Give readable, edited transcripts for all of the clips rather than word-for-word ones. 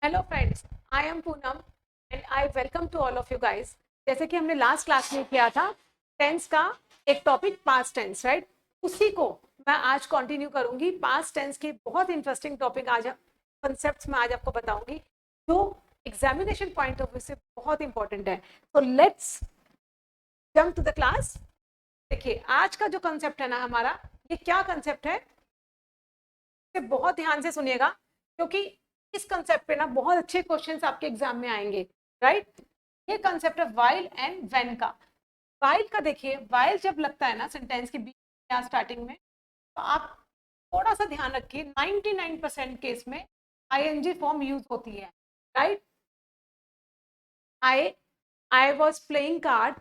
Hello friends, I am Poonam and I welcome to all of you guys. जैसे कि हमने last class में किया था टेंस का एक टॉपिक पास्ट टेंस, राइट? उसी को मैं आज कंटिन्यू करूंगी। पास्ट टेंस की बहुत इंटरेस्टिंग टॉपिक आज कंसेप्ट्स में आज आपको बताऊंगी जो एग्जामिनेशन पॉइंट ऑफ व्यू से बहुत इंपॉर्टेंट है। तो let's jump to the class. देखिए, आज का जो कंसेप्ट है ना हमारा, ये क्या कंसेप्ट है, इसे बहुत ध्यान से सुनिएगा क्योंकि इस कंसेप्ट पे ना बहुत अच्छे क्वेश्चंस आपके एग्जाम में आएंगे, राइट? ये कंसेप्ट है वाइल एंड व्हेन का। वाइल का देखिए, वाइल जब लगता है ना सेंटेंस के बीच या स्टार्टिंग में, तो आप थोड़ा सा ध्यान रखिए, 99% केस में आईएनजी फॉर्म यूज होती है, right? I I was playing card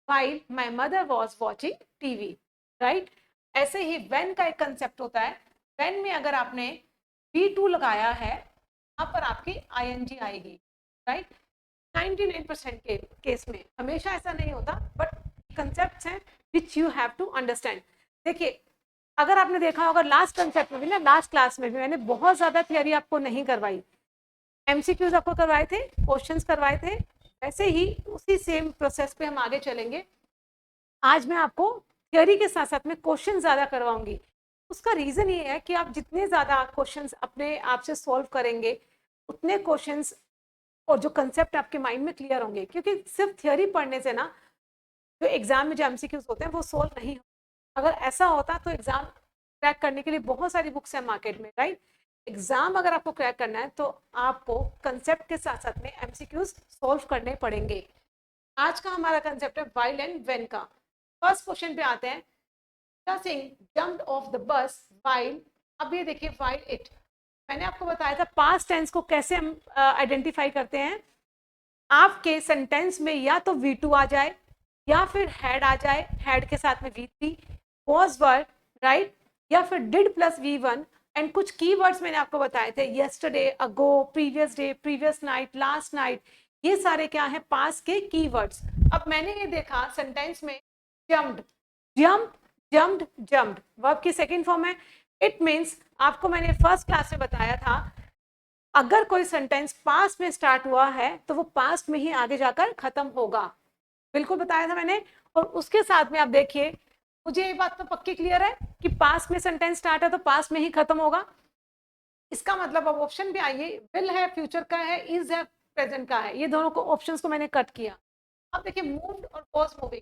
while my mother was watching TV, right? ऐसे ही व्हेन का एक कंसेप्ट होता है। व्हेन में अगर आपने V2 लगाया है, यहाँ पर आपकी आईएनजी आएगी, राइट? 99% के केस में, हमेशा ऐसा नहीं होता, बट कंसेप्ट्स हैं which you have to understand. देखिए, अगर आपने देखा होगा लास्ट कंसेप्ट में भी ना, लास्ट क्लास में भी मैंने बहुत ज्यादा थियरी आपको नहीं करवाई, एमसीक्यूज आपको करवाए थे, क्वेश्चंस करवाए थे। वैसे ही उसी सेम प्रोसेस पे हम आगे चलेंगे। आज मैं आपको थियरी के साथ साथ में क्वेश्चन ज्यादा करवाऊंगी। उसका रीजन ये है कि आप जितने ज्यादा क्वेश्चंस अपने आप से सॉल्व करेंगे, उतने क्वेश्चंस और जो कंसेप्ट आपके माइंड में क्लियर होंगे। क्योंकि सिर्फ थियरी पढ़ने से ना जो एग्जाम में जो एमसीक्यूज होते हैं वो सोल्व नहीं होते। अगर ऐसा होता तो एग्जाम क्रैक करने के लिए बहुत सारी बुक्स हैं मार्केट में, राइट? एग्जाम अगर आपको क्रैक करना है तो आपको कंसेप्ट के साथ साथ में एमसीक्यूज सोल्व करने पड़ेंगे। आज का हमारा कंसेप्ट है वाइल एंड व्हेन का। फर्स्ट क्वेश्चन पे आते हैं। Singh jumped of the bus while, अब ये देखिए वाइल इट। मैंने आपको बताया था पास्ट टेंस को कैसे हम आइडेंटिफाई करते हैं। आपके सेंटेंस में या तो V2 आ जाए या फिर हैड आ जाए, हैड के साथ में V3, वॉज वर्ड, राइट? या फिर डिड प्लस V1 एंड कुछ कीवर्ड्स मैंने आपको बताए थे, yesterday, ago, previous day, previous night, last night. ये सारे क्या है, पास्ट के कीवर्ड्स। अब मैंने ये देखा सेंटेंस में jumped, jump, jumped, jumped verb की सेकंड फॉर्म है। इट मींस, आपको मैंने फर्स्ट क्लास में बताया था, अगर कोई सेंटेंस पास्ट में स्टार्ट हुआ है तो वो पास्ट में ही आगे जाकर खत्म होगा। बिल्कुल बताया था मैंने। और उसके साथ में आप देखिए, मुझे ये बात तो पक्की क्लियर है कि पास्ट में सेंटेंस स्टार्ट है तो पास्ट में ही खत्म होगा। इसका मतलब अब ऑप्शन भी आइए, विल है, फ्यूचर का है, इज है, प्रेजेंट का है। ये दोनों को ऑप्शंस को मैंने कट किया। अब देखिए मूव्ड और वॉज मूविंग।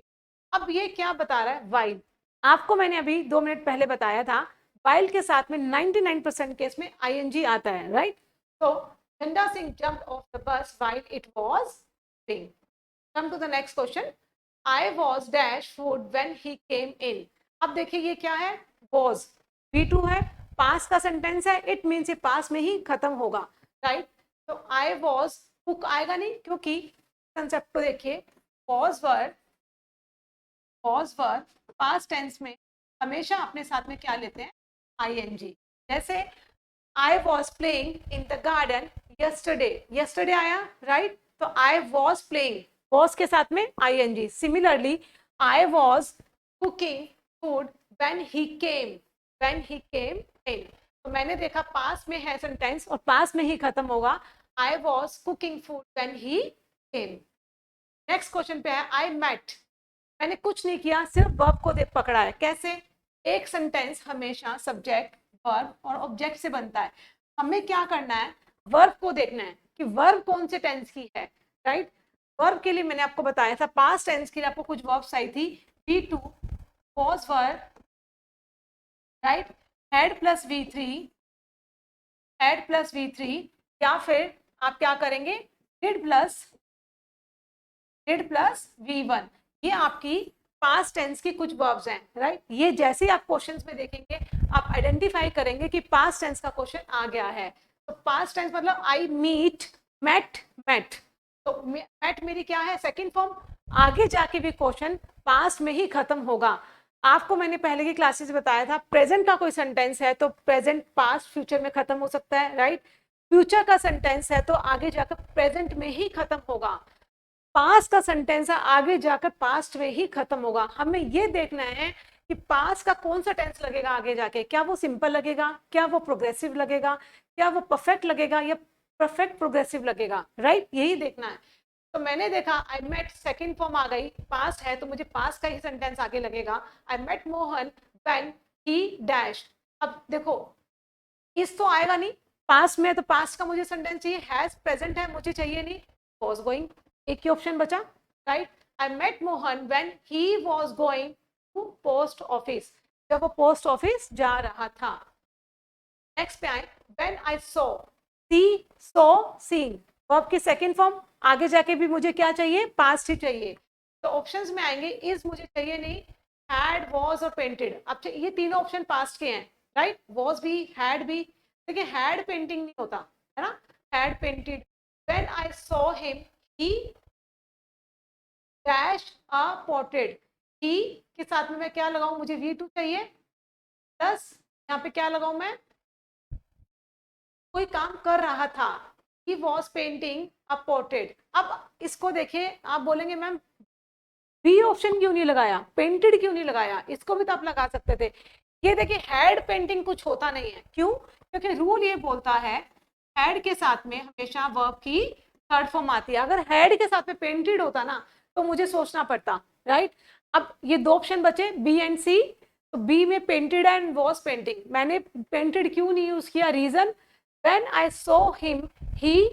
अब ये क्या बता रहा है, वाइल। आपको मैंने अभी 2 मिनट पहले बताया था वाइल के साथ में 99% केस में आईएनजी आता है, राइट? तो Genda Singh jumped off the bus while it was raining. Come to the next question. I was dash food when he came in. अब देखिए ये क्या है, was, V2 है, पास का सेंटेंस है, इट मीन्स ये पास में ही खत्म होगा, राइट? तो I was कुक आएगा नहीं, क्योंकि कंसेप्ट को देखिए, was वर्ब पास्ट टेंस में हमेशा अपने साथ में क्या लेते हैं, आईएनजी। जैसे I was playing in the garden yesterday. Yesterday आया, right? तो I was playing, was के साथ में ing. Similarly, I was cooking food when he came. When he came in. तो मैंने देखा पास में है सेंटेंस और पास में ही खत्म होगा। I was cooking food when he came. Next question पे है I met. मैंने कुछ नहीं किया, सिर्फ वर्ब को पकड़ा है। कैसे? एक सेंटेंस हमेशा सब्जेक्ट, वर्ब और ऑब्जेक्ट से बनता है। हमें क्या करना है, वर्ब को देखना है कि वर्ब कौन से टेंस की है, राइट? वर्ब के लिए मैंने आपको बताया था, पास्ट टेंस के लिए आपको कुछ वर्ब्स आई थी, V2, was verb, right? Had plus V3, had plus V3, या फिर आप क्या करेंगे, डिड प्लस V1। ये आपकी पास्ट टेंस की कुछ वर्ब्स हैं, राइट? ये जैसे ही आप क्वेश्चंस में देखेंगे आप आइडेंटिफाई करेंगे कि पास्ट टेंस का क्वेश्चन आ गया है। तो पास्ट टेंस मतलब आई मीट, मेट, मेट। तो मेट मेरी क्या है, सेकंड फॉर्म। आगे जाके भी क्वेश्चन पास्ट में ही खत्म होगा। आपको मैंने पहले की क्लासेस बताया था, प्रेजेंट का कोई सेंटेंस है तो प्रेजेंट पास्ट फ्यूचर में खत्म हो सकता है, राइट? फ्यूचर का सेंटेंस है तो आगे जाकर प्रेजेंट में ही खत्म होगा। पास्ट का सेंटेंस है, आगे जाकर पास्ट में ही खत्म होगा। हमें ये देखना है कि पास्ट का कौन सा टेंस लगेगा आगे जाके, क्या वो सिंपल लगेगा, क्या वो प्रोग्रेसिव लगेगा, क्या वो परफेक्ट लगेगा, या परफेक्ट प्रोग्रेसिव लगेगा, राइट? यही देखना है। तो मैंने देखा आई मेट, सेकंड फॉर्म आ गई, पास्ट है तो मुझे पास्ट का ही सेंटेंस आगे लगेगा। I met Mohan when he dash. अब देखो इस तो आएगा नहीं, पास्ट में तो पास्ट का मुझे सेंटेंस चाहिए, हैज प्रेजेंट है मुझे चाहिए नहीं, वॉज गोइंग, एक ही ऑप्शन बचा, right? I met Mohan when he was going to post office, जब वो पोस्ट ऑफिस जा रहा था। नेक्स्ट पे आए, when I saw, see, saw, seeing, verb की सेकंड फॉर्म, आगे जाके भी मुझे क्या चाहिए, पास्ट ही चाहिए। तो ऑप्शंस में आएंगे, इज मुझे चाहिए नहीं, हैड, वॉज और पेंटेड। अब ये तीनों ऑप्शन पास्ट के हैं, राइट? वॉज भी, हैड भी। देखिए हैड पेंटिंग नहीं होता है ना, had painted. When I saw him he dash a portrait, he के साथ में मैं क्या लगाऊं, मुझे V2 चाहिए, प्लस यहाँ पे क्या लगाऊं मैं, कोई काम कर रहा था, he was painting a portrait. अब इसको देखिए, आप बोलेंगे मैम बी ऑप्शन क्यों नहीं लगाया, पेंटेड क्यों नहीं लगाया, इसको भी तो आप लगा सकते थे। ये देखिए हैड पेंटिंग कुछ होता नहीं है, क्यों? क्योंकि रूल ये बोलता है हैड के साथ में हमेशा वर्ब की थर्ड फॉर्म आती है। अगर हैड के साथ में पेंटेड होता ना तो मुझे सोचना पड़ता, राइट? अब ये दो ऑप्शन बचे बी एंड सी, तो बी में पेंटेड एंड वॉज पेंटिंग, मैंने पेंटेड क्यों नहीं यूज किया, reason when I saw him he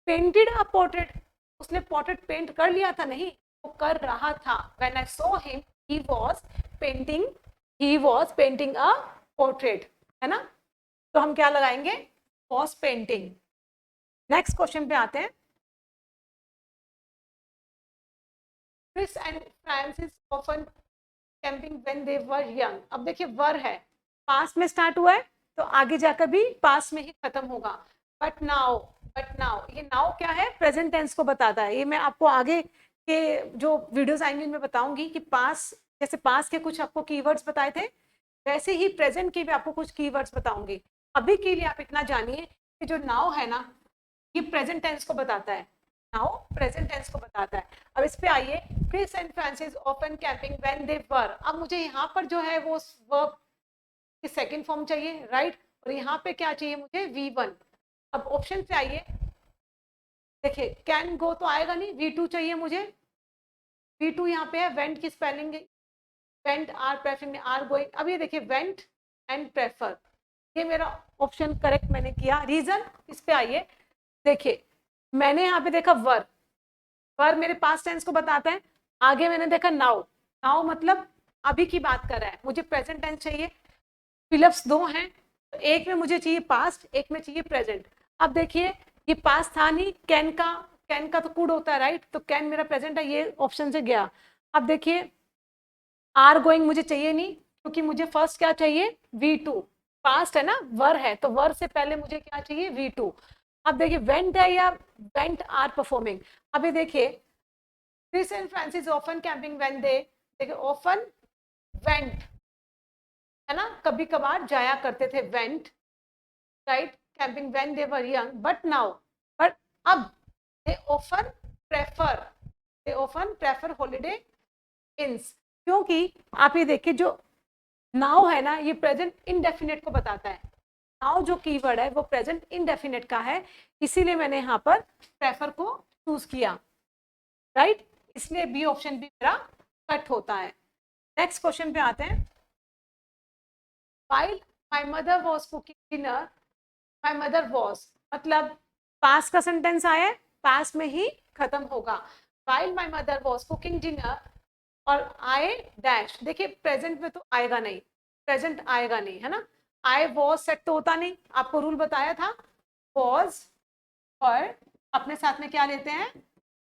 painted a portrait, उसने पोर्ट्रेट पेंट कर लिया था, नहीं वो कर रहा था। When I saw him he was painting, he was painting a portrait, है ना? तो हम क्या लगाएंगे, वाज पेंटिंग। नेक्स्ट क्वेश्चन पे आते हैं, Chris and Francis often camping when they were young. अब देखिए वर है, पास्ट में स्टार्ट हुआ है तो आगे जाकर भी पास्ट में ही खत्म होगा। बट नाउ, बट नाउ, ये नाउ क्या है, प्रेजेंट टेंस को बताता है। ये मैं आपको आगे के जो वीडियोस आएंगे उनमें बताऊंगी कि पास्ट, जैसे पास्ट के कुछ आपको कीवर्ड्स बताए थे, वैसे ही प्रेजेंट के भी आपको कुछ कीवर्ड्स बताऊंगी। अभी के लिए आप इतना जानिए कि जो नाउ है ना, ये प्रेजेंट टेंस को बताता है, नाउ प्रेजेंट टेंस को बताता है। अब इस पे आइए, Chris and Francis often camping when they were. अब मुझे यहाँ पर जो है वो वर्ब की सेकंड फॉर्म चाहिए, राइट? और यहाँ पे क्या चाहिए मुझे, V1। अब ऑप्शन पे आइए, देखिए कैन गो तो आएगा नहीं, V2 चाहिए मुझे। V2 यहाँ पे है, वेंट की spelling, went are preferring are going. अब ये देखिए वेंट एंड प्रेफर, ये मेरा ऑप्शन करेक्ट मैंने किया। रीजन, इस पे आइए, देखिए मैंने यहाँ पे देखा वर, वर मेरे पास्ट टेंस को बताता है। आगे मैंने देखा नाउ, नाउ मतलब अभी की बात कर रहा है, मुझे प्रेजेंट टेंस चाहिए। फिलप्स दो हैं, तो एक में मुझे चाहिए पास्ट, एक में चाहिए प्रेजेंट। अब देखिए ये पास्ट था नहीं, कैन का तो कुड होता है, राइट? तो कैन मेरा प्रेजेंट है, ये ऑप्शन से गया। अब देखिए आर गोइंग मुझे चाहिए नहीं, क्योंकि मुझे फर्स्ट क्या चाहिए, V2, पास्ट है ना, वर है, तो वर से पहले मुझे क्या चाहिए, V2। अब देखिए वेंट है या वेंट आर परफॉर्मिंग। अभी देखिए Chris and Francis often camping when they, देखिए ऑफन, वेंट, है ना, कभी कभार जाया करते थे, went, right? Camping when they were young, but now, but अब they often prefer, they often prefer holiday inns. क्योंकि आप ये देखिए जो नाउ है ना, ये प्रेजेंट इंडेफिनेट को बताता है। नाउ जो कीवर्ड है वो प्रेजेंट इंडेफिनेट का है, इसीलिए मैंने यहाँ पर प्रेफर को चूज किया, राइट? इसलिए बी ऑप्शन भी मेरा कट होता है। नेक्स्ट क्वेश्चन पे आते हैं, while my mother was cooking dinner, my mother was, मतलब पास्ट का सेंटेंस आया है, पास्ट में ही खत्म होगा। while my mother was cooking dinner और I डैश, देखिए प्रेजेंट में तो आएगा नहीं, प्रेजेंट आएगा नहीं, है ना? I was सेट तो होता नहीं, आपको रूल बताया था, was और अपने साथ में क्या लेते हैं,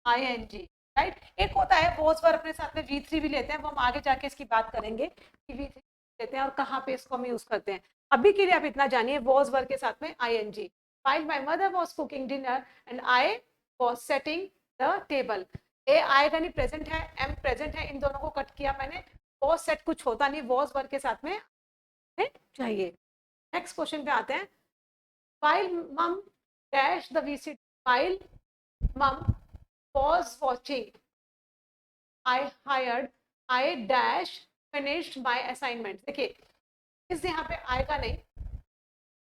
ING, राइट? एक होता है was पर अपने साथ में V3 भी लेते हैं, वो हम आगे जाके इसकी बात करेंगे कि V3 लेते हैं और कहाँ पे इसको हम यूज करते हैं। अभी के लिए आप इतना जानिए, was वर्ब के साथ में ING। while my mother was cooking dinner and I was setting the table, ए आएगा नहीं, प्रेजेंट है, एम प्रेजेंट है, इन दोनों को कट किया मैंने। was सेट कुछ होता नहीं, was वर्ब के साथ में चाहिए। नेक्स्ट क्वेश्चन पे आते हैं, while mom dash the VCD, while mom was watching, I hired, I dash finished my assignment। देखिए इस यहाँ पे आएगा नहीं,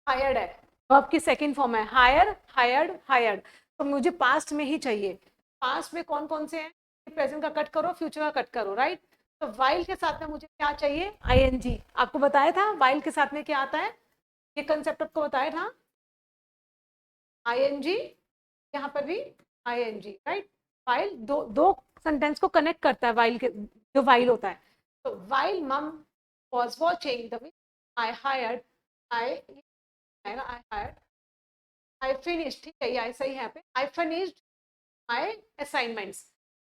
hired है, वर्ब की सेकंड फॉर्म है हायर, हायर्ड, हायर्ड। तो मुझे पास्ट में ही चाहिए। पास्ट में कौन कौन से हैं? प्रेजेंट का कट करो, फ्यूचर का कट करो, राइट। तो वाइल के साथ में मुझे क्या चाहिए? आईएनजी। आपको बताया था वाइल के साथ में क्या आता है, ये कंसेप्ट आपको बताया था, आईएनजी। यहाँ पर भी आईएनजी, राइट। वाइल दो दो सेंटेंस को कनेक्ट करता है, वाइल के जो वाइल होता है। तो वाइल मम was watching the I hired I finished, ठीक है, ये सही है पे, I finished my assignments।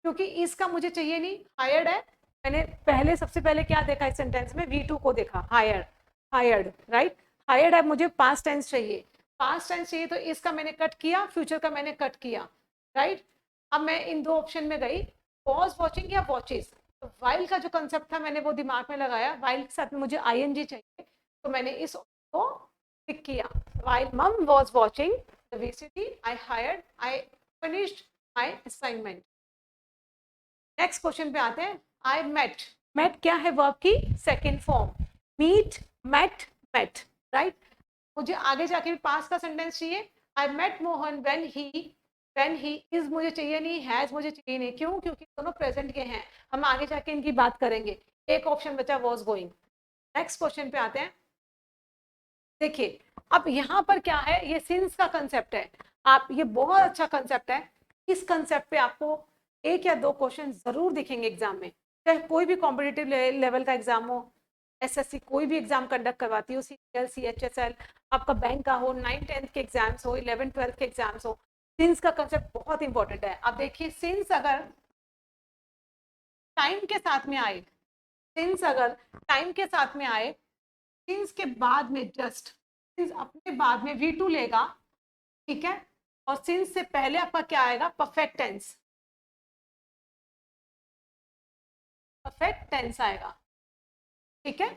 क्योंकि इसका मुझे चाहिए नहीं, हायर्ड है। मैंने पहले सबसे पहले क्या देखा इस सेंटेंस में? V2 को देखा, हायर्ड, हायर्ड, राइट। हायर्ड है, मुझे पास्ट टेंस चाहिए, पास्ट टेंस चाहिए, तो इसका मैंने कट किया, फ्यूचर का मैंने कट किया, राइट। अब मैं इन दो ऑप्शन में गई, वॉज वॉचिंग या वॉचेस। तो वाइल का जो कंसेप्ट था मैंने वो दिमाग में लगाया, वाइल के साथ में मुझे आईएनजी चाहिए, तो मैंने इस को पिक किया। While mom was watching the VCD, I finished my assignment। Next question पे आते हैं। I met, met क्या है? वर्ब की second form. Meet, met, met, right. मुझे आगे जाके भी पास्ट का सेंटेंस चाहिए। I met Mohan when he is मुझे चाहिए नहीं, हैज मुझे चाहिए नहीं। क्यों? क्योंकि दोनों प्रेजेंट के हैं, हम आगे जाके इनकी बात करेंगे। एक ऑप्शन बचा वॉज गोइंग। नेक्स्ट क्वेश्चन पे आते हैं। देखिए अब यहाँ पर क्या है, ये सिंस का कंसेप्ट है। आप, ये बहुत अच्छा कंसेप्ट है। इस कंसेप्ट पे आपको एक या दो क्वेश्चन जरूर दिखेंगे एग्जाम में, चाहे कोई भी कॉम्पिटिटिव लेवल का एग्जाम हो, एसएससी कोई भी एग्जाम कंडक्ट करवाती हो, सीजीएल, सीएचएसएल, आपका बैंक का हो, 9th-10th के एग्जाम्स हो, 11th-12th के एग्जाम्स हो, सिंस का कंसेप्ट बहुत इंपॉर्टेंट है। अब देखिए सिंस अगर टाइम के साथ में आए, सिंस अगर टाइम के साथ में आए, सिंस के बाद में जस्ट, सिंस अपने बाद में V2 लेगा, ठीक है, और सिंस से पहले आपका क्या आएगा? परफेक्ट टेंस, परफेक्ट टेंस आएगा, ठीक है।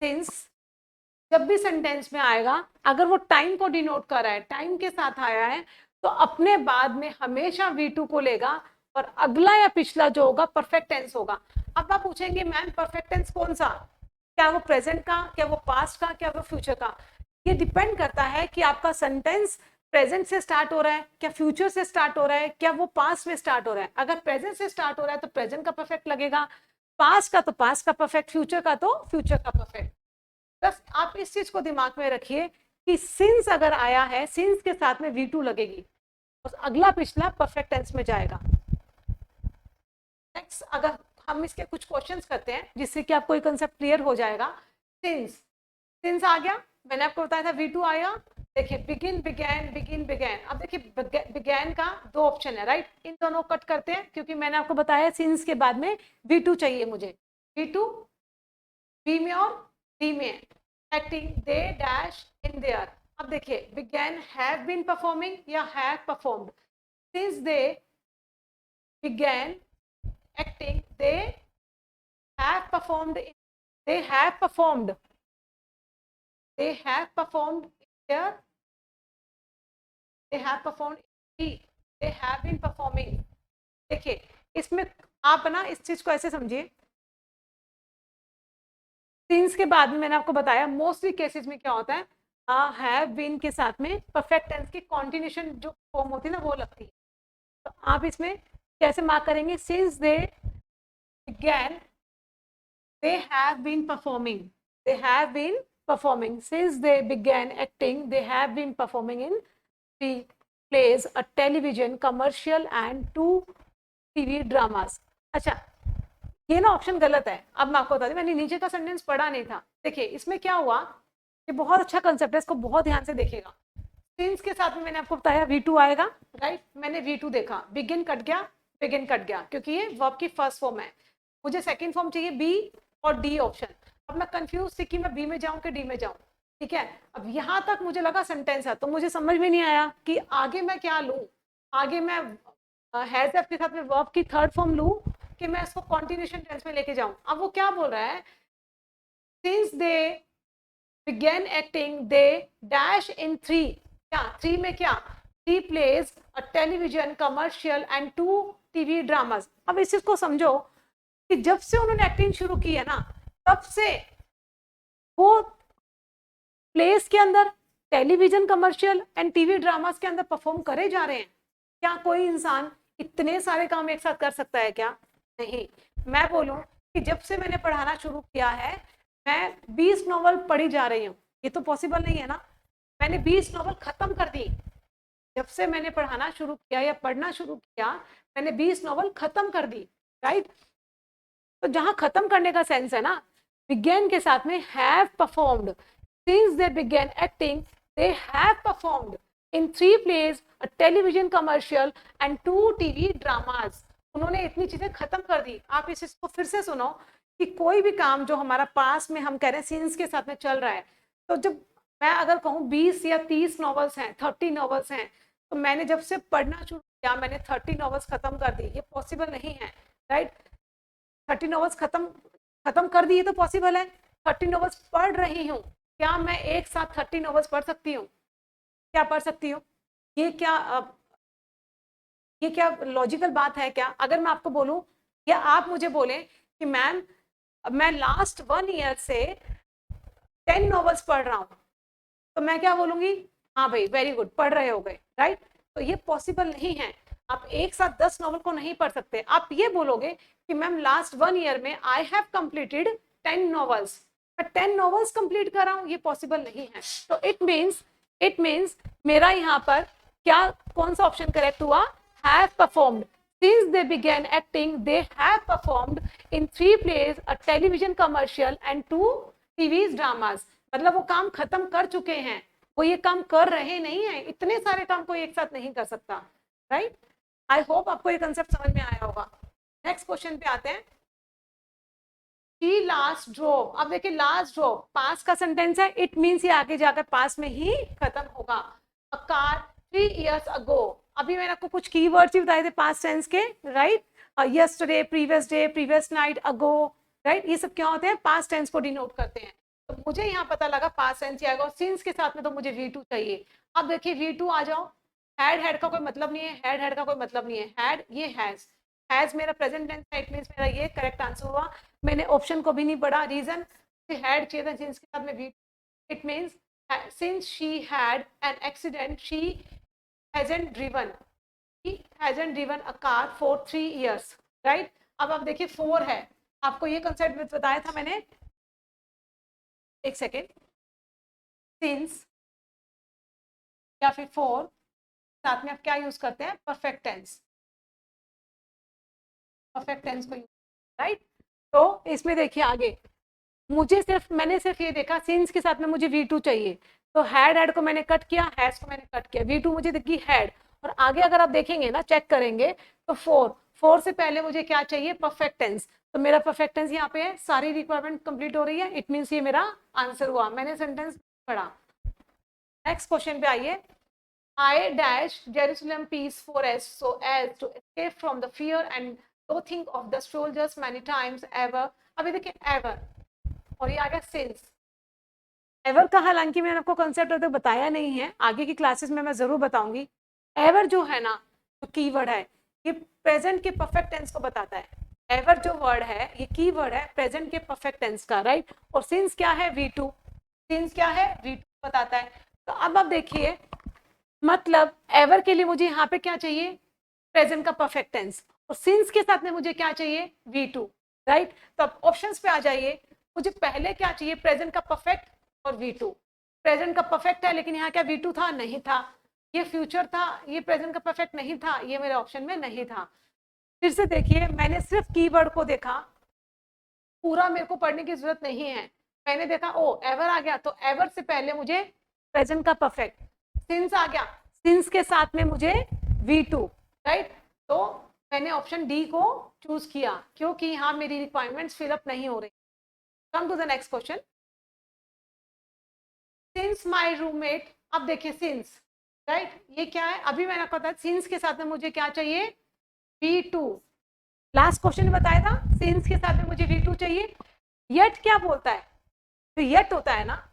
सिंस जब भी सेंटेंस में आएगा, अगर वो टाइम को डिनोट कर रहा है, टाइम के साथ आया है, तो अपने बाद में हमेशा V2 को लेगा, और अगला या पिछला जो होगा परफेक्ट टेंस होगा। अब आप पूछेंगे मैम परफेक्ट टेंस कौन सा? क्या वो प्रेजेंट का, क्या वो पास्ट का, क्या वो फ्यूचर का? ये डिपेंड करता है कि आपका सेंटेंस प्रेजेंट से स्टार्ट हो रहा है, क्या फ्यूचर से स्टार्ट हो रहा है, क्या वो पास्ट में स्टार्ट हो रहा है। अगर प्रेजेंट से स्टार्ट हो रहा है तो प्रेजेंट का परफेक्ट लगेगा, पास्ट का तो पास्ट का परफेक्ट, फ्यूचर का तो फ्यूचर का परफेक्ट। बस आप इस चीज को दिमाग में रखिए कि सिंस अगर आया है, सिंस के साथ में V2 लगेगी, और अगला पिछला परफेक्ट टेंस में जाएगा। नेक्स्ट अगर हम इसके कुछ क्वेश्चंस करते हैं जिससे कि आपको ये कंसेप्ट क्लियर हो जाएगा। सिंस, सिंस आ गया, मैंने आपको बताया था V2 आएगा। देखिए बिगिन, बिगैन, बिगिन, बिगैन। अब देखिए बिगैन का दो ऑप्शन है, राइट। इन दोनों कट करते हैं, क्योंकि मैंने आपको बताया सिंस के बाद में V2 चाहिए मुझे। V2 बी में और डी में, acting they dash in their. अब देखिए बिगैन हैव बीन परफॉर्मिंग या have performed. Since they began acting, they have performed in, they have performed they have performed here, they have performed in, they have been performing। देखिए इसमें आप ना इस चीज को ऐसे समझिए, सिंस के बाद में मैंने आपको बताया मोस्टली केसेस में क्या होता है, हैव बीन के साथ में परफेक्ट टेंस की कॉन्टिन्यूशन जो फॉर्म होती है ना वो लगती है। तो आप इसमें कैसे मार्क करेंगे? Since they began, they have been performing, they have been performing since they began acting, they have been performing in 3 plays, a television commercial and 2 TV dramas। अच्छा ये ना ऑप्शन गलत है। अब मैं आपको बता दूं, मैंने नीचे का सेंटेंस पढ़ा नहीं था। देखिए इसमें क्या हुआ, ये बहुत अच्छा कंसेप्ट है, इसको बहुत ध्यान से देखिएगा। सिंस के साथ में मैंने आपको बताया V2 आएगा, राइट। मैंने V2 देखा, बिगिन कट गया, बिगिन कट गया, क्योंकि ये वर्ब की फर्स्ट फॉर्म है। मुझे सेकंड फॉर्म चाहिए बी और डी ऑप्शन। अब मैं कंफ्यूज थी कि मैं बी में जाऊं कि डी में जाऊं, ठीक है। अब यहां तक मुझे लगा सेंटेंस है, तो मुझे समझ में नहीं आया कि आगे मैं क्या लूं। आगे मैं हैज हैव के साथ में वर्ब की थर्ड फॉर्म लूं कि मैं इसको कॉन्टिन्यूशन टेंस में लेके जाऊं। अब वो क्या बोल रहा है, since they began acting they dash in 3, क्या 3 में क्या, 3 plays, a television commercial and 2 TV dramas। अब इस चीज को समझो कि जब से उन्होंने एक्टिंग शुरू की है ना, तब से प्लेस के अंदर, television commercial and TV dramas के अंदर परफॉर्म करे जा रहे हैं। क्या कोई इंसान इतने सारे काम एक साथ कर सकता है क्या? नहीं। मैं बोलूं कि जब से मैंने पढ़ाना शुरू किया है, मैं 20 नॉवल पढ़ी जा रही हूँ। ये तो पॉसिबल नहीं है ना। मैंने 20 नॉवल खत्म कर दी। जब से मैंने पढ़ाना शुरू किया या पढ़ना शुरू किया, मैंने 20 नॉवल खत्म कर दी, राइट। तो जहां खत्म करने का सेंस है ना, बिगेन के साथ में have performed, since they began acting they have performed in 3 plays, a television commercial and 2 TV dramas। उन्होंने इतनी चीजें खत्म कर दी। आप इसको फिर से सुनो कि कोई भी काम जो हमारा पास में हम कह रहे हैं सिंस के साथ में चल रहा है, तो जब मैं अगर कहूँ 20 या 30 नॉवेल्स हैं, 30 नॉवेल्स हैं, तो मैंने जब से पढ़ना शुरू किया मैंने 30 नॉवेल्स खत्म कर दी। ये पॉसिबल नहीं है, राइट। 30 नॉवेल्स खत्म कर दी, ये तो पॉसिबल है। 30 नॉवेल्स पढ़ रही हूँ, क्या मैं एक साथ 30 नॉवेल्स पढ़ सकती हूँ? क्या पढ़ सकती हूँ? ये क्या लॉजिकल बात है क्या? अगर मैं आपको बोलूं या आप मुझे बोलें कि मैम मैं लास्ट 1 ईयर से 10 नॉवेल्स पढ़ रहा हूँ, तो मैं क्या बोलूंगी? हाँ भाई, वेरी गुड, पढ़ रहे हो गए, राइट। तो ये पॉसिबल नहीं है। आप एक साथ 10 नॉवल को नहीं पढ़ सकते। आप ये बोलोगे कि मैम लास्ट 1 ईयर में आई हैव कंप्लीटेड 10 नॉवेल्स, मैं 10 नॉवेल्स कंप्लीट कर रहा हूँ, ये पॉसिबल नहीं है। तो इट मीन्स मेरा यहाँ पर क्या, कौन सा ऑप्शन करेक्ट हुआ? Have performed. Since they began acting, they have performed in 3 plays, a television commercial and 2 TV dramas। मतलब वो काम खत्म कर चुके हैं, वो ये काम कर रहे नहीं है। इतने सारे काम कोई एक साथ नहीं कर सकता, राइट। आई होप आपको ये कंसेप्ट समझ में आया होगा। नेक्स्ट क्वेश्चन पे आते हैं। She last drove। अब देखिए लास्ट ड्रोव पास का सेंटेंस है, इट मीन्स ये आगे जाकर पास में ही खत्म होगा। A car 3 years ago। अभी मैंने आपको कुछ कीवर्ड्स भी बताए थे पास्ट टेंस के, right. Yesterday, previous day, previous night, ago, right. ये सब क्या होते हैं? पास्ट टेंस को डिनोट करते हैं। तो मुझे यहाँ पता लगा पास्ट टेंस ही आएगा, और सिंस के साथ में तो मुझे V2 चाहिए। अब देखिए V2 आ जाओ। हैड का कोई मतलब नहीं है, हैड का कोई मतलब नहीं है। हैड ये हैज मेरा प्रेजेंट टेंस है, इट मींस मेरा ये करेक्ट आंसर हुआ। मैंने ऑप्शन को भी नहीं पढ़ा, रीजन हैड चाहिए था सिंस के साथ में V2। It means since she had an accident, she hasn't driven a car for 3 years, right। अब आप देखिए 4 है, आपको ये कंसेप्ट बताया था मैंने, एक सेकेंड। सिंस या फिर 4 साथ में आप क्या यूज करते हैं? परफेक्ट टेंस को यूज, राइट। तो इसमें देखिए आगे मैंने सिर्फ ये देखा सिंस के साथ में मुझे V2 चाहिए, तो हैड को मैंने कट किया, हैज को मैंने कट किया, V2 मुझे दिखी हैड। और आगे अगर आप देखेंगे ना, चेक करेंगे, तो 4 से पहले मुझे क्या चाहिए? Perfect tense. तो मेरा परफेक्ट टेंस यहाँ पे है, सारी रिक्वायरमेंट कंप्लीट हो रही है, इट मीन्स ये मेरा आंसर हुआ। मैंने सेंटेंस पढ़ा। नेक्स्ट क्वेश्चन पे आइए। I dash Jerusalem peace for us so as to escape from the fear and loathing of the soldiers many times ever। अभी देखिए ever, और ये आ गया since। एवर का हालांकि मैंने आपको कंसेप्ट अभी बताया नहीं है, आगे की क्लासेस में मैं जरूर बताऊंगी। एवर जो है ना, जो कीवर्ड है, ये प्रेजेंट के परफेक्ट टेंस को बताता है। एवर जो वर्ड है, ये कीवर्ड है प्रेजेंट के परफेक्ट टेंस का, राइट। और सिंस क्या है? V2। सिंस क्या है? V2 बताता है। तो अब आप देखिए, मतलब एवर के लिए मुझे यहाँ पे क्या चाहिए? प्रेजेंट का परफेक्ट टेंस। और सिंस के साथ में मुझे क्या चाहिए? V2, right. तो अब ऑप्शंस पे आ जाइए। मुझे पहले क्या चाहिए? प्रेजेंट का परफेक्ट और V2। प्रेजेंट का परफेक्ट है, लेकिन यहाँ क्या V2 था? नहीं था। ये फ्यूचर था, ये प्रेजेंट का परफेक्ट नहीं था, ये मेरे ऑप्शन में नहीं था। फिर से देखिए, मैंने सिर्फ कीवर्ड को देखा, पूरा मेरे को पढ़ने की जरूरत नहीं है। मैंने देखा ओ एवर आ गया, तो एवर से पहले मुझे प्रेजेंट का परफेक्ट। सिंस आ गया, सिंस के साथ में मुझे V2, राइट। तो मैंने ऑप्शन डी को चूज किया, क्योंकि यहाँ मेरी रिक्वायरमेंट्स फिलअप नहीं हो रही। Come to the next question. Since my roommate. अब देखिए सिंस, राइट, ये क्या है? अभी मैंने आपको बताया सिंस के साथ में मुझे क्या चाहिए? V2। लास्ट क्वेश्चन में बताया था सिंस के साथ में मुझे V2 चाहिए। येट क्या बोलता है? तो येट होता है ना,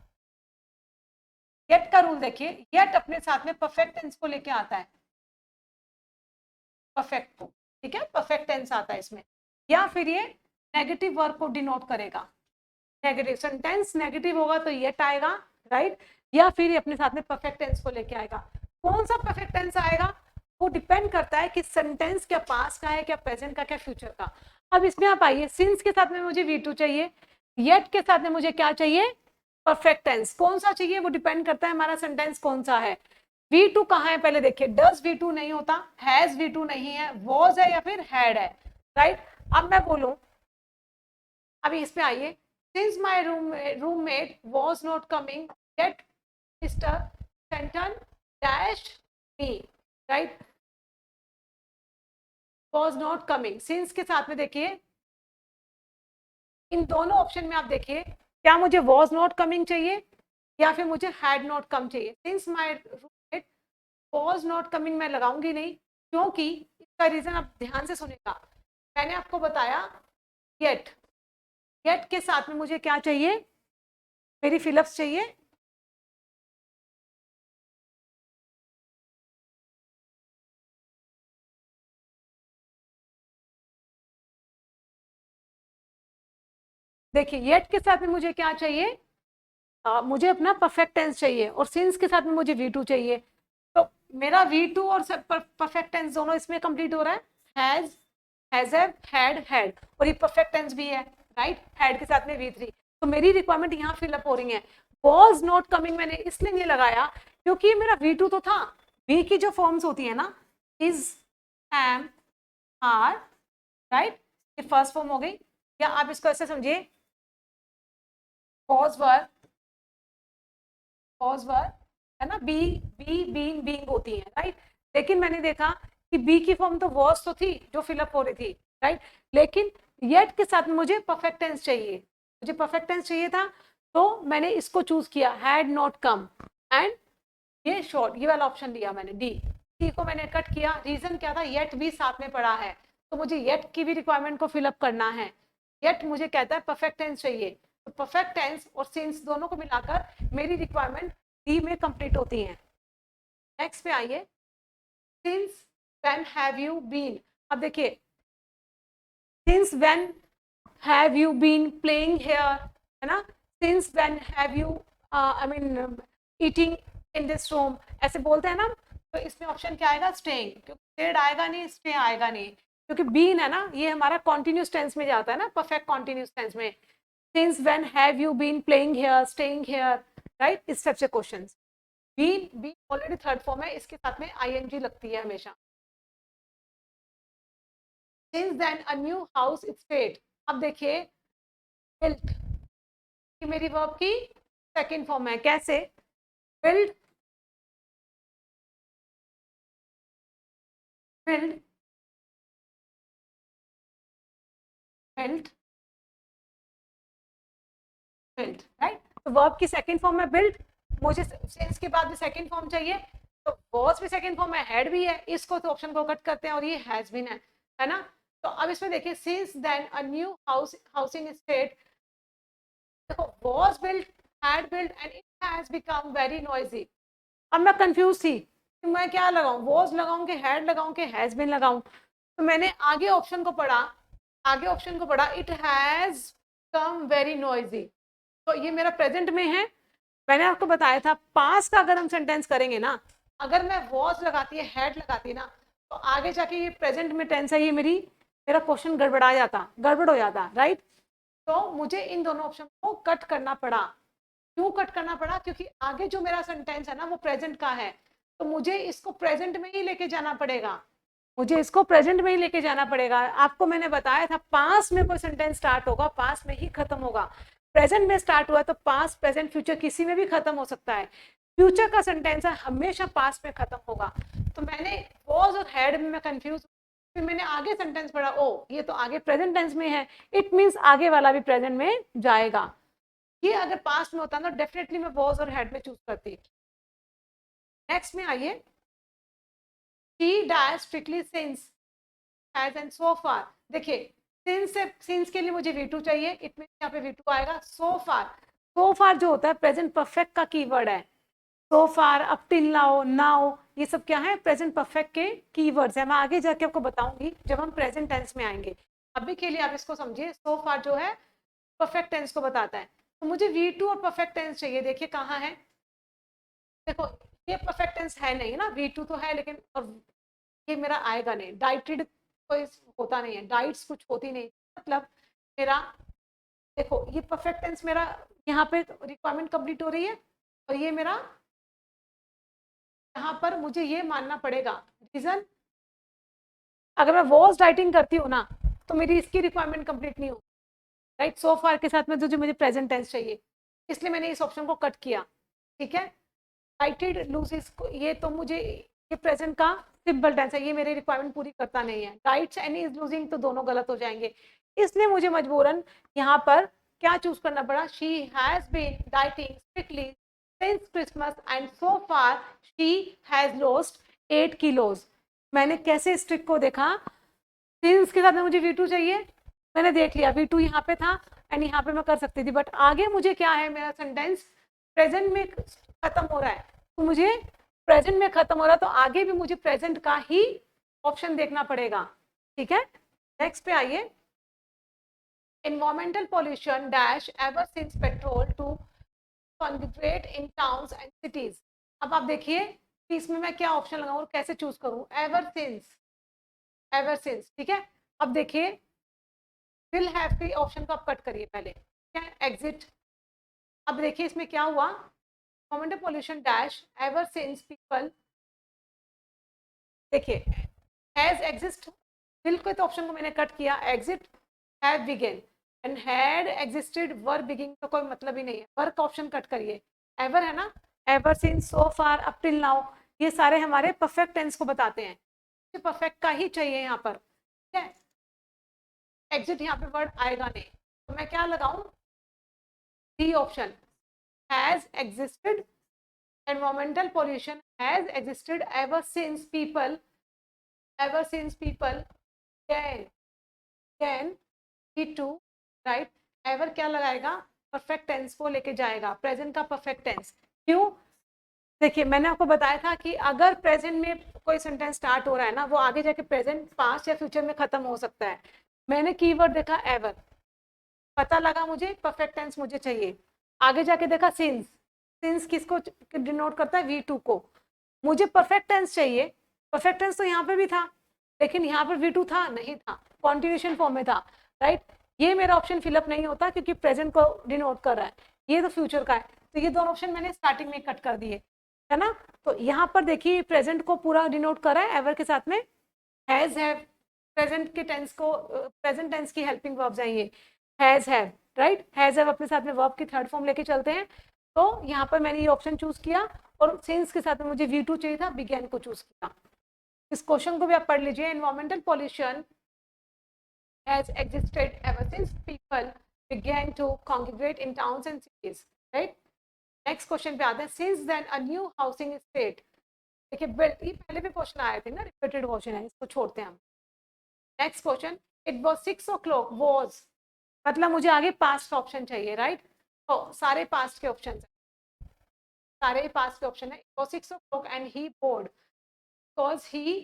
येट का रूल देखिए, येट अपने साथ में परफेक्ट टेंस को लेके आता है, परफेक्ट को, ठीक है, परफेक्ट टेंस आता है इसमें। या फिर ये नेगेटिव वर्ब को डिनोट करेगा। नेगेटिव सेंटेंस नेगेटिव होगा तो येट आएगा, राइट, या फिर ये अपने साथ में परफेक्ट टेंस को लेके आएगा। कौन सा परफेक्ट टेंस आएगा वो डिपेंड करता है कि सेंटेंस क्या पास्ट का है, क्या प्रेजेंट का, क्या फ्यूचर का। अब इसमें आप आइए, सिंस के साथ में मुझे V2 चाहिए, येट के साथ में मुझे क्या चाहिए, परफेक्ट टेंस। कौन सा चाहिए वो डिपेंड करता है हमारा सेंटेंस कौन सा है। V2 कहाँ है पहले देखिए, डज V2 नहीं होता, हैज V2 नहीं है, वॉज है या फिर हैड है, राइट। अब मैं बोलूं, अभी इस पे आइए, since my roommate was not coming yet mister Fenton dash me, right, was not coming. Since के साथ में देखिए, इन दोनों ऑप्शन में आप देखिए, क्या मुझे वॉज नॉट कमिंग चाहिए या फिर मुझे हैड नॉट कम चाहिए। Since my roommate was not coming मैं लगाऊंगी नहीं, क्योंकि इसका रीजन आप ध्यान से सुनेगा। मैंने आपको बताया येट, येट के साथ में मुझे क्या चाहिए, मेरी फिलअप्स चाहिए। देखिए येट के साथ में मुझे क्या चाहिए, मुझे अपना परफेक्ट टेंस चाहिए, और सिंस के साथ में मुझे V2 चाहिए। तो मेरा V2 और परफेक्ट टेंस दोनों इसमें कंप्लीट हो रहा है, हैज हैड, और ये परफेक्ट टेंस भी है, राइट, हैड के साथ में V3। तो मेरी रिक्वायरमेंट यहाँ फिलअप हो रही है। वॉज नॉट कमिंग मैंने इसलिए नहीं लगाया क्योंकि मेरा V2 तो था, V की जो फॉर्म्स होती है ना, इज, एम, आर, राइट, ये फर्स्ट फॉर्म हो गई। या आप इसको ऐसे समझिए, वॉज वर है ना, बीइंग होती है, राइट। लेकिन मैंने देखा कि बी की फॉर्म तो वॉज तो थी जो फिलअप हो रही थी, राइट, लेकिन येट के साथ मुझे परफेक्ट टेंस चाहिए, मुझे परफेक्ट टेंस चाहिए था, तो मैंने इसको चूज किया, हैड नॉट कम, एंड ये शॉर्ट, ये वाला ऑप्शन लिया मैंने, डी को मैंने कट किया। रीजन क्या था, येट भी साथ में पड़ा है, तो मुझे येट की भी रिक्वायरमेंट को फिलअप करना है। येट मुझे कहता है परफेक्ट टेंस चाहिए, तो परफेक्ट टेंस और सिंस दोनों को मिलाकर मेरी रिक्वायरमेंट डी में कंप्लीट होती है। नेक्स्ट पे आइए, since when have you been. अब देखिए, since when have you been playing here, है ना, since when have you I mean eating in this room, ऐसे बोलते हैं ना। तो इसमें ऑप्शन क्या आएगा, स्टेइंग, क्योंकि स्टेड आएगा नहीं, स्टे आएगा नहीं, क्योंकि बीन है ना, ये हमारा कॉन्टिन्यूस टेंस में जाता है ना, परफेक्ट कॉन्टिन्यूस टेंस में। Since when have you been playing here, staying here, right, इस टाइप से questions. Been already third form है, इसके साथ में आईएनजी लगती है हमेशा। Since then a new house is paid. अब देखिए, बिल्ट कि मेरी वर्ब की सेकंड फॉर्म है, कैसे, build, build, build, build, right. तो वर्ब की सेकंड फॉर्म है बिल्ड, मुझे सिंस के बाद भी सेकंड फॉर्म चाहिए, तो वॉज भी सेकंड फॉर्म है, हैड भी है, इसको तो ऑप्शन को कट करते हैं, और ये हैज बीन है ना। तो अब इसमें देखिए, since then a new housing estate, देखो was built, had built, and it has become very noisy. अब मैं कंफ्यूज थी कि मैं क्या लगाऊं, वॉज लगाऊं कि हैड लगाऊं कि हैज बीन लगाऊं। तो मैंने आगे ऑप्शन को पढ़ा, आगे ऑप्शन को पढ़ा, it has come very noisy, तो ये मेरा प्रेजेंट में है। मैंने आपको बताया था पास का अगर हम सेंटेंस करेंगे ना, अगर मैं वॉज लगाती है, हैड लगाती ना, तो आगे जाके ये प्रेजेंट में टेंस है, ये मेरा क्वेश्चन गड़बड़ा जाता, गड़बड़ हो जाता, राइट। तो मुझे इन दोनों ऑप्शन को कट करना पड़ा। क्यों कट करना पड़ा, क्योंकि आगे जो मेरा सेंटेंस है ना वो प्रेजेंट का है, तो मुझे इसको प्रेजेंट में ही लेके जाना पड़ेगा, मुझे इसको प्रेजेंट में ही लेके जाना पड़ेगा। आपको मैंने बताया था पास में कोई सेंटेंस स्टार्ट होगा पास में ही खत्म होगा, प्रेजेंट में स्टार्ट हुआ तो पास प्रेजेंट फ्यूचर किसी में भी खत्म हो सकता है, फ्यूचर का सेंटेंस है हमेशा पास में खत्म होगा। तो मैंने वॉज और हैड में मैं कंफ्यूज, फिर मैंने आगे सेंटेंस पढ़ा, ओ ये तो आगे प्रेजेंट टेंस में है, इट मींस आगे वाला भी प्रेजेंट में जाएगा। ये अगर पास्ट में होता ना, डेफिनेटली मैं वॉज और हैड में चूज करती। नेक्स्ट में आइए, she does strictly since has and so far. देखिए सिंस के लिए मुझे V2 चाहिए, इट मींस यहाँ पे V2 आएगा। सो फार जो होता है प्रेजेंट परफेक्ट का कीवर्ड है, सो फार, अप टिल नाउ, नाउ, ये सब क्या है, प्रेजेंट परफेक्ट के कीवर्ड्स है। मैं आगे जाके आपको बताऊंगी जब हम प्रेजेंट टेंस में आएंगे, अभी के लिए आप इसको समझिए, सो फार जो है परफेक्ट टेंस को बताता है। तो मुझे V2 और परफेक्ट टेंस चाहिए। देखिए कहाँ है, देखो ये परफेक्ट टेंस है नहीं ना, V2 तो है लेकिन, और ये मेरा आएगा नहीं, डाइटेड कोई होता नहीं है, डाइट्स कुछ होती नहीं, मतलब मेरा देखो ये परफेक्ट टेंस मेरा यहाँ पे रिक्वायरमेंट कंप्लीट हो रही है, और ये मेरा यहाँ पर मुझे ये मानना पड़ेगा रीजन, अगर मैं वॉज डाइटिंग करती हूँ ना तो मेरी इसकी रिक्वायरमेंट कंप्लीट नहीं हो, राइट, सो फार के साथ में जो मुझे प्रेजेंट टेंस चाहिए, इसलिए मैंने इस ऑप्शन को कट किया। ठीक है, डाइटेड लूजेस, ये तो मुझे ये प्रेजेंट का सिंपल टेंस है, ये मेरी रिक्वायरमेंट पूरी करता नहीं है। डाइट्स एंड इज लूजिंग तो दोनों गलत हो जाएंगे, इसलिए मुझे मजबूरन यहाँ पर क्या चूज करना पड़ा, she has been dieting strictly since Christmas and so far she has lost 8 kilos. मैंने कैसे स्ट्रिक को देखा, सिंस के साथ में मुझे V2 चाहिए, मैंने देख लिया V2 यहाँ पे था एंड यहाँ पे मैं कर सकती थी, बट आगे मुझे क्या है, मेरा सेंटेंस प्रेजेंट में खत्म हो रहा है, तो मुझे प्रेजेंट में खत्म हो रहा है तो आगे भी मुझे प्रेजेंट का ही ऑप्शन देखना पड़ेगा। ठीक है, नेक्स्ट पे आइए, environmental pollution dash ever since petrol to congregate in towns and cities। अब आप देखिए कि इसमें मैं क्या ऑप्शन लगाऊं और कैसे चूज करूं, एवर सिंस, एवर सिंस। ठीक है, अब देखिए विल हैव के ऑप्शन को आप कट करिए पहले, क्या एग्जिट। अब देखिए इसमें क्या हुआ, environmental pollution dash ever since people, देखिए हैज एग्जिस्ट, विल के तो ऑप्शन को मैंने कट किया, exit have begin and had existed were begin तो कोई मतलब ही नहीं है, वर्क ऑप्शन कट करिए, एवर है ना, एवर सिंस सो फार अप टिल नाउ, ये सारे हमारे परफेक्ट टेंस को बताते हैं, मुझे परफेक्ट का ही चाहिए यहाँ पर। ठीक है, एग्जिट यहाँ पे वर्ड आएगा नहीं, तो मैं क्या लगाऊं, D option, has existed, environmental pollution has existed ever since people can be to, right, ever क्या लगाएगा, परफेक्ट टेंस को लेके जाएगा, प्रेजेंट का परफेक्ट टेंस। क्यों, देखिए मैंने आपको बताया था कि अगर प्रेजेंट में कोई सेंटेंस स्टार्ट हो रहा है ना, वो आगे जाके प्रेजेंट, पास्ट या फ्यूचर में खत्म हो सकता है। मैंने कीवर्ड देखा एवर, पता लगा मुझे परफेक्ट टेंस मुझे चाहिए, आगे जाके देखा सिंस, सिंस किसको डिनोट करता है, V2 को, मुझे परफेक्ट टेंस चाहिए, परफेक्ट टेंस तो यहाँ पे भी था लेकिन यहाँ पर V2 था नहीं था, कॉन्टिन्यूशन फॉर्म में था, राइट, ये मेरा ऑप्शन फिलअप नहीं होता क्योंकि प्रेजेंट को डिनोट कर रहा है, ये तो फ्यूचर का है, तो ये दोनों ऑप्शन मैंने स्टार्टिंग में कट कर दिए, है ना। तो यहाँ पर देखिए प्रेजेंट को पूरा डिनोट कर रहा है एवर के साथ में, हैज हैव, प्रेजेंट के टेंस को, प्रेजेंट टेंस की हेल्पिंग वर्ब्स हैं ये, has have, right, has have अपने साथ में वर्ब की थर्ड फॉर्म लेके चलते हैं, तो यहाँ पर मैंने ये ऑप्शन चूज किया और सिंस के साथ में मुझे V2 चाहिए था, बिगेन को चूज किया। इस क्वेश्चन को भी आप पढ़ लीजिए, environmental pollution has existed ever since people began to congregate in towns and cities, right? Next question पे आते हैं, since then a new housing estate, देखिए ये पहले भी क्वेश्चन आए थे ना, रिपीटेड क्वेश्चन है, इसको छोड़ते हैं हम। Next question, it was 6 o'clock was, मतलब मुझे आगे पास्ट ऑप्शन चाहिए, राइट, तो सारे पास्ट के ऑप्शन है, सारे पास्ट के ऑप्शन है, it was 6 o'clock and he board because he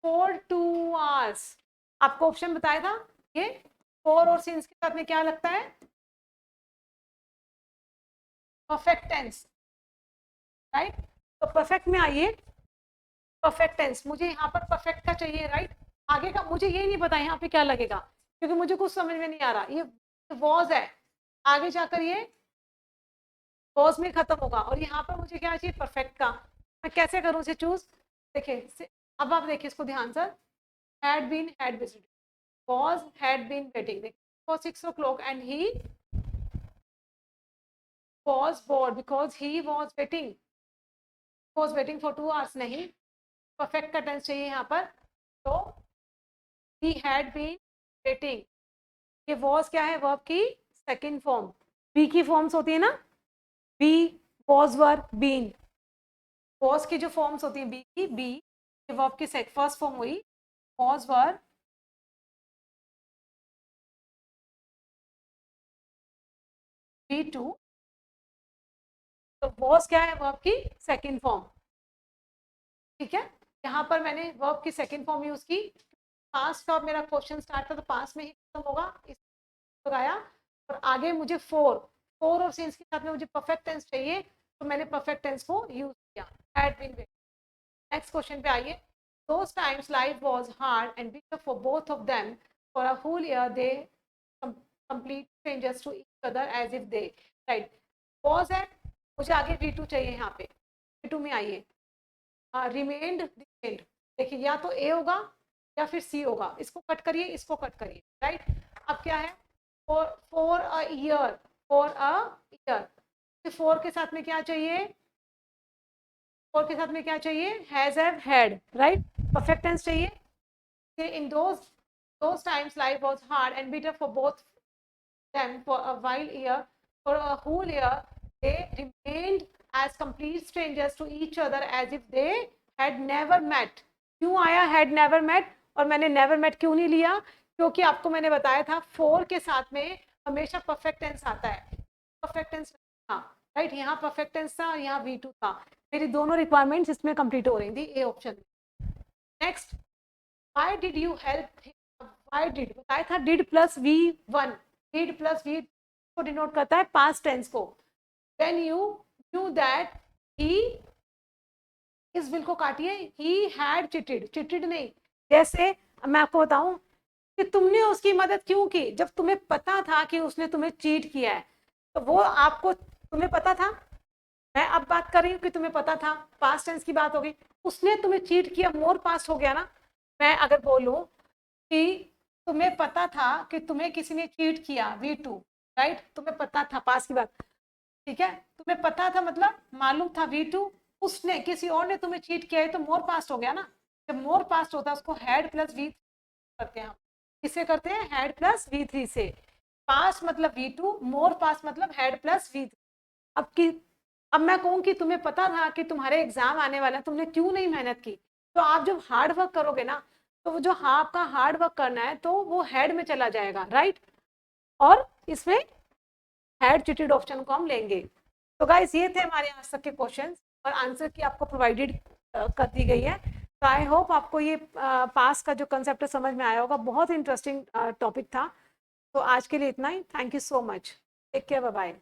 for 2 hours, आपको ऑप्शन बताया था, ये फॉर और सिंस के साथ में क्या लगता है, परफेक्ट टेंस, राइट, तो परफेक्ट में आइए, परफेक्ट टेंस मुझे यहाँ पर परफेक्ट का चाहिए, राइट, आगे का मुझे ये नहीं पता यहाँ पे क्या लगेगा क्योंकि मुझे कुछ समझ में नहीं आ रहा, ये वॉज है, आगे जाकर ये वॉज में खत्म होगा, और यहाँ पर मुझे क्या चाहिए, परफेक्ट का, मैं कैसे करूँ इसे चूज, देखिए अब आप देखिए इसको ध्यान से, had been, had visited, was had been waiting for 6 o'clock and he was bored because he was waiting for 2 hours, नहीं, परफेक्ट का टेंस चाहिए यहाँ पर, तो he had been waiting, ये was क्या है, वर्ब की सेकंड फॉर्म, बी की फॉर्म्स होती है ना, B, was, were, been, was की जो फॉर्म्स होती है बी की, बी, ये वर्ब की फर्स्ट फॉर्म हुई, was, were, B2, तो was क्या है, वर्ब की सेकंड फॉर्म, ठीक है, यहाँ पर मैंने वर्ब की सेकंड फॉर्म यूज की, पास्ट का मेरा क्वेश्चन स्टार्ट था तो पास्ट में ही खत्म होगा, इस लगाया, और आगे मुझे फोर फोर और सिंस के साथ में मुझे परफेक्ट टेंस चाहिए, तो मैंने परफेक्ट टेंस को यूज किया, had been waiting. Next question पे आइए। Those times life was hard and bitter for both of them. For a whole year, they complete strangers to each other as if they, right? Was है, मुझे आगे V2 चाहिए यहाँ पे, V2 में आइए। रिमेन्ड, रिमेन्ड, देखिए या तो ए होगा या फिर सी होगा, इसको कट करिए, इसको कट करिए, राइट। अब क्या है, for a year, for a year, four के साथ में क्या चाहिए, फोर के साथ में क्या चाहिए, has have had, right, perfect tense चाहिए। In those times life was hard and bitter for both them. For a while year, for a whole year, they remained as complete strangers to each other as if they had never met. क्यों आया had never met, और मैंने never met क्यों नहीं लिया, क्योंकि आपको मैंने बताया था for के साथ में हमेशा परफेक्ट टेंस आता है, परफेक्ट टेंस था, राइट। यहाँ परफेक्ट टेंस था, यहाँ V2 था, मेरी दोनों रिक्वायरमेंट्स इसमें कंप्लीट हो रही थी, A option. Next, why did you help, why did बताया था, did plus V1, did plus V को डिनोट करता है पास्ट टेंस को। When you knew that he, इस बिल को काटिए, ही हैड चिटेड, चिटेड नहीं, जैसे मैं आपको बताऊं कि तुमने उसकी मदद क्यों की, जब तुम्हें पता था कि उसने तुम्हें चीट किया है, तो वो आपको, तुम्हें पता था, मैं अब बात कर रही हूँ कि तुम्हें पता था, पास्ट टेंस की बात होगी, उसने तुम्हें चीट किया, मोर पास्ट हो गया ना। मैं अगर बोलूं कि तुम्हें पता था कि तुम्हें किसी ने चीट किया, V2, राइट, तुम्हें पता था, पास्ट की बात, ठीक है, तुम्हें पता था मतलब मालूम था, V2, उसने, किसी और ने तुम्हें चीट किया है, तो मोर पास्ट हो गया ना। जब मोर पास्ट होता है उसको हैड प्लस V करते हैं हम, किससे करते हैं, हैड प्लस V3 से। पास्ट मतलब V2, मोर पास्ट मतलब हैड प्लस V3। अब मैं कहूँ कि तुम्हें पता था कि तुम्हारे एग्जाम आने वाला है, तुमने क्यों नहीं मेहनत की, तो आप जब हार्ड वर्क करोगे ना, तो वो जो आपका हार्ड वर्क करना है तो वो हेड में चला जाएगा, राइट, और इसमें हेड चिटेड ऑप्शन को हम लेंगे। तो गाइस ये थे हमारे आज तक के क्वेश्चंस, और आंसर की आपको प्रोवाइडेड कर दी गई है। तो आई होप आपको ये पास का जो कंसेप्ट है समझ में आया होगा, बहुत इंटरेस्टिंग टॉपिक था। तो आज के लिए इतना ही, thank you so much, take care, bye bye.